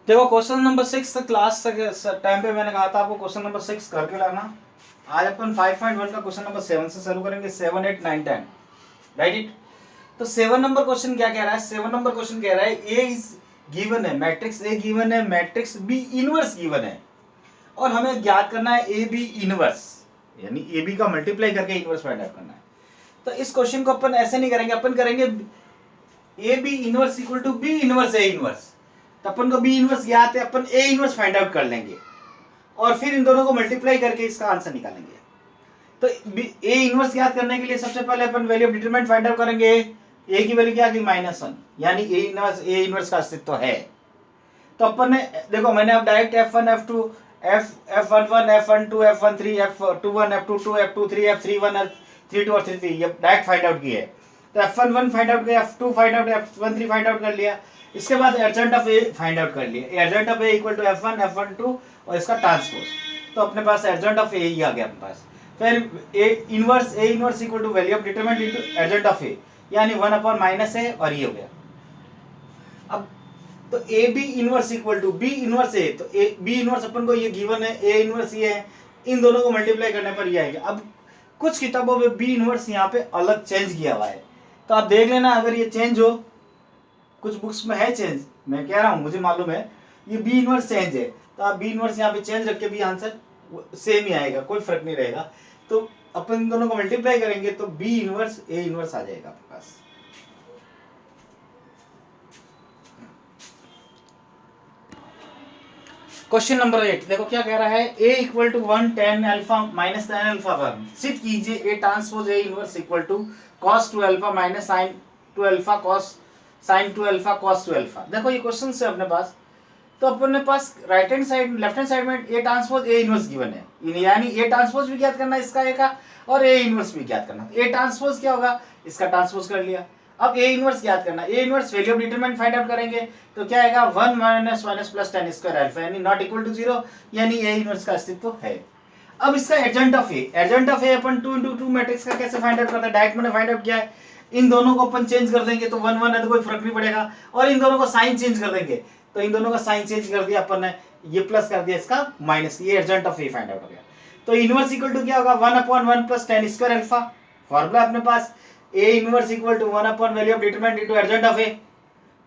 देखो question number 6 class time पे मैंने कहा था आपको क्वेश्चन नंबर 6 करके लाना। आज अपन 5.1 का क्वेश्चन नंबर 7 से शुरू करेंगे, 7, 8, 9, 10, राइट इट। तो 7 नंबर क्वेश्चन क्या कह रहा है? 7 नंबर क्वेश्चन कह रहा है ए इज गिवन है, मैट्रिक्स ए गिवन है, मैट्रिक्स बी इनवर्स गिवन है, और हमें ज्ञात करना है ए बी इनवर्स, यानी ए बी का मल्टीप्लाई करके इनवर्स फाइंड आउट करना है। तो इस क्वेश्चन को अपन ऐसे नहीं करेंगे, अपन करेंगे A B inverse equal to B inverse A inverse. तो अपन को बी इनवर्स ज्ञात है, अपन ए इनवर्स फाइंड आउट कर लेंगे और फिर इन दोनों को मल्टीप्लाई करके इसका आंसर निकालेंगे। तो ए इनवर्स ज्ञात करने के लिए सबसे पहले अपन value of determinant find out करेंगे। ए की वैल्यू क्या आ गई? -1, यानी ए इनवर्स का अस्तित्व है। तो अपन ने देखो, मैंने अब direct F1 F2 F11 F12 F13 F21 F22 F23 F31 F32 और 33 ये डायरेक्ट फाइंड आउट किए। तो F11 फाइंड आउट किया, F2 find out, F13 find out कर लिया। इसके बाद adjoint of A find out कर लिया, adjoint of A equal to F1 F12 और इसका ट्रांसपोज। तो अपने पास एडजेंट ऑफ ए ही आ गया अपने पास। फिर A inverse equal to value of determinant into adjoint of A, यानी 1/-a और ये हो गया। अब तो A B inverse equal to B inverse A, तो ए बी इनवर्स अपन को ये गिवन है, ए इनवर्स ये है, इन दोनों को मल्टीप्लाई करने पर ये आएगा। अब कुछ किताबों में बी इनवर्स यहाँ पे अलग चेंज किया हुआ है, तो आप देख लेना अगर ये चेंज हो, कुछ बुक्स में है चेंज, मैं कह रहा हूँ मुझे मालूम है ये बी इनवर्स चेंज है, तो आप बी इनवर्स यहाँ पे चेंज रख के भी आंसर सेम ही आएगा, कोई फर्क नहीं रहेगा। तो अपन इन दोनों को मल्टीप्लाई करेंगे तो बी इनवर्स ए इनवर्स आ जाएगा आपके पास। क्वेश्चन नंबर 8 देखो क्या कह रहा है, a equal to 1 tan alpha minus tan alpha 1 सिद्ध कीजिए a transpose a inverse equal to cos 2 alpha minus sin 2 alpha cos sin 2 alpha cos 2 alpha. देखो ये क्वेश्चन है अपने पास, तो अपने पास right hand side left hand side में a transpose a inverse given है, यानी a ट्रांसपोज भी ज्ञात करना है इसका a का, और a इनवर्स भी ज्ञात करना। a ट्रांसपोज क्या होगा? इसका ट्रांसपोज कर लिया। अब a इनवर्स ज्ञात करना, a inverse value of determinant find out करेंगे, तो क्या आएगा 1 minus minus plus tan square alpha, यानी नॉट इक्वल टू 0, यानी a इनवर्स का अस्तित्व है। अब इसका एडजेंट of A upon 2 into 2 matrix का कैसे फाइंड आउट करते हैं? डायरेक्ट मैंने फाइंड आउट किया है, इन दोनों को अपन चेंज कर देंगे तो 1 1 है तो कोई फर्क नहीं पड़ेगा, और इन दोनों को साइन चेंज कर देंगे, तो इन दोनों का साइन चेंज कर दिया अपन ने, ये प्लस कर दिया, इसका माइनस, ये adjoint of A find out हो गया। तो इनवर्स इक्वल टू क्या होगा? 1/1 plus tan square alpha, formula अपने पास A inverse equal to 1 value of determinant into adjoint of A,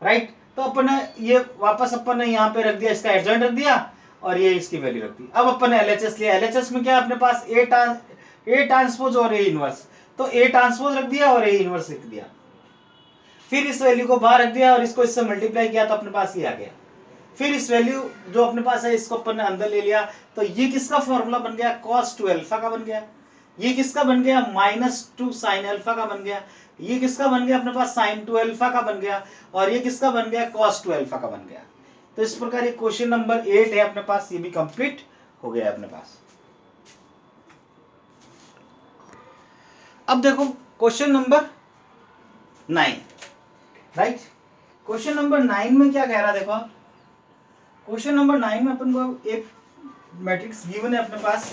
right. तो अपन ने ये वापस अपन ने यहाँ पे रख दिया, इसका एडजेंट रख दिया और ये इसकी वैल्यू रख दी। अब अपन ने एलएचएस लिया, एलएचएस में क्या है अपने पास? ए ट्रांसपोज और ए इनवर्स, तो ए ट्रांसपोज रख दिया और ए इनवर्स लिख दिया, फिर इस वैल्यू को बाहर रख दिया और इसको इससे मल्टीप्लाई किया तो अपने पास ये आ गया। फिर इस वैल्यू जो अपने पास है इसको अपन ने अंदर ले लिया, तो ये किसका फॉर्मूला बन गया? cos 2 अल्फा का बन गया। ये किसका बन गया? -2 sin अल्फा का बन गया। ये किसका बन गया अपने पास? sin 2 अल्फा का बन गया। और ये किसका बन गया? cos 2 अल्फा का बन गया। तो इस प्रकार ये क्वेश्चन नंबर 8 है अपने पास, ये भी कंप्लीट हो गया अपने पास। अब देखो question number 9, right. Question number 9 में क्या कह रहा है? देखो क्वेश्चन नंबर 9 में अपन को एक मैट्रिक्स गिवन है अपने पास,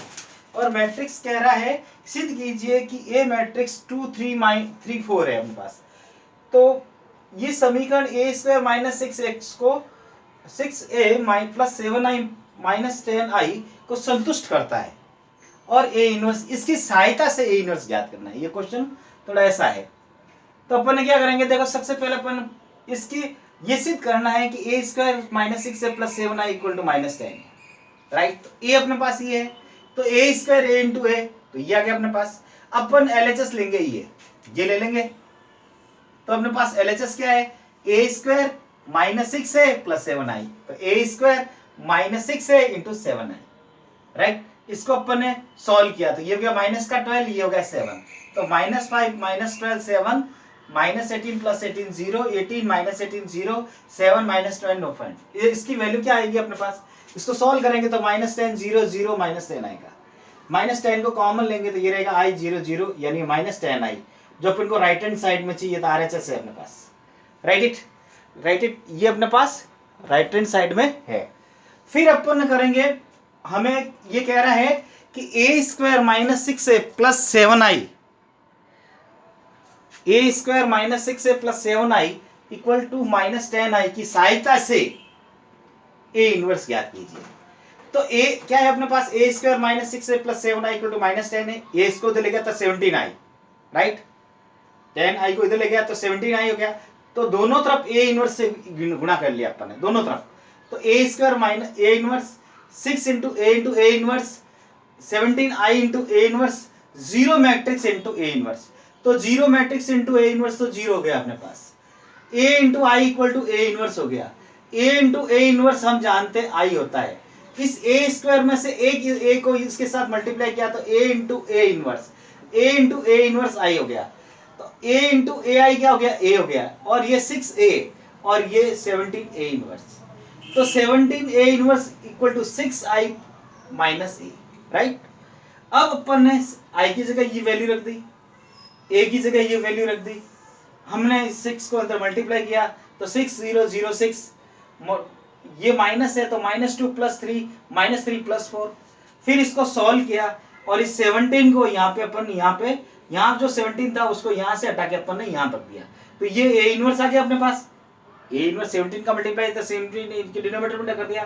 और मैट्रिक्स कह रहा है सिद्ध कीजिए कि ए मैट्रिक्स 2 3 3 4 है अपने पास। तो ये समीकरण ए स्क्वायर माइनस 6x को 6a plus 7i minus 10i को संतुष्ट करता है, और ए इनवर्स, इसकी सहायता से ए इनवर्स ज्ञात करना है। ये क्वेश्चन थोड़ा ऐसा है, तो अपन ने क्या करेंगे? देखो सबसे पहले अपन इसकी ये सिद्ध करना है कि A square minus 6a plus 7i equal to minus 10, right. तो ए अपने पास ये है, तो ए स्क्वायर ए इंटू ए, तो ये आ गया अपने पास। अपन एलएचएस लेंगे, ये ले लेंगे, तो अपने पास एलएचएस क्या है? ए square minus 6a plus 7i, तो A square minus 6a into 7i, right. इसको अपन ने सॉल्व किया तो ये हो गया माइनस का 12, ये हो गया 7, तो -5 minus 12 7, minus 18 plus 18 0, 18 minus 18 0, 7 minus 12 no point. ये इसकी वैल्यू क्या आएगी अपने पास? इसको सॉल्व करेंगे तो -10 0 0 -10 आएगा, -10 को कॉमन लेंगे तो ये रहेगा i 0 0, यानी -10i, जो अपन को राइट हैंड साइड में चाहिए था, RHS है अपने पास, राइट इट, ये अपने पास राइट हैंड साइड में है। फिर अपन करेंगे, हमें ये कह रहा है कि A square minus 6a plus 7i, A square minus 6a plus 7i equal to -10i की सहायता से ए इनवर्स ज्ञात कीजिए। तो ए क्या है अपने पास, A square minus 6 plus 7 I equal to minus 10 है। ए इसको इधर ले गया तो 17 आई, राइट, 10 आई को इधर ले गया तो 17 आई हो गया। तो दोनों तरफ ए इनवर्स से गुणा कर लिया अपन ने दोनों तरफ। तो A square minus A inverse 6 into A inverse 17 I into A inverse, zero matrix into A inverse. तो zero matrix into A inverse तो जीरो हो गया अपने पास। A into I equal to A inverse हो गया। ए इंटू ए इनवर्स हम जानते हैं आई होता है। इस ए स्क्वायर में से ए को इसके साथ मल्टीप्लाई किया तो A into A inverse, A into A inverse I हो गया। तो ए इंटू ए आई क्या हो गया, ए हो गया। और ये 6a और ये 17 ए इनवर्स। तो 17 A inverse equal to 6i minus A, right. अब अपन ने आई की जगह ये वैल्यू रख दी, ए की जगह ये वैल्यू रख दी। हमने 6 को अंदर मल्टीप्लाई किया तो 6 0 0 6, ये माइनस है तो -2 + 3 -3 + 4। फिर इसको सॉल्व किया और इस 17 को यहाँ पे अपन यहाँ जो 17 था उसको यहाँ से हटा के अपन ने यहाँ रख दिया। तो ये ए इनवर्स आ गया अपने पास। ए इनवर्स 17 का मल्टीप्लाई था 17 इनके डिनोमिनेटर में कर दिया।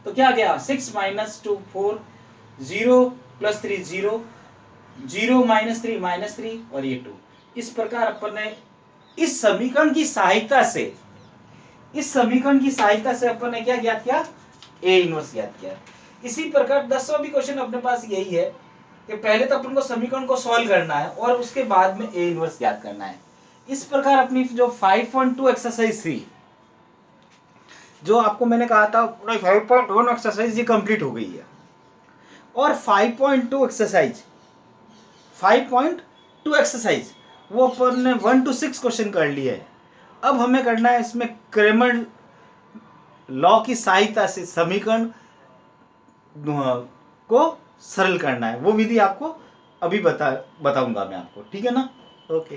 तो क्या आ गया 6 - 2 4, 0 + 3 0, 0 - 3 -3 और ये 2। इस प्रकार अपन ने इस समीकरण की सहायता से अपन ने क्या ज्ञात किया, ए इनवर्स ज्ञात किया। इसी प्रकार 10वां भी क्वेश्चन अपने पास यही है कि पहले तो अपन को समीकरण को सॉल्व करना है और उसके बाद में ए इनवर्स ज्ञात करना है। इस प्रकार अपनी जो 5.2 एक्सरसाइज थी, जो आपको मैंने कहा था 5.1 एक्सरसाइज ये कंप्लीट हो गई है। और 5.2 एक्सरसाइज वो अपन ने 1 to 6 क्वेश्चन कर लिए है। अब हमें करना है इसमें क्रेमर लॉ की सहायता से समीकरण को सरल करना है। वो विधि आपको अभी बताऊंगा मैं आपको, ठीक है ना। ओके।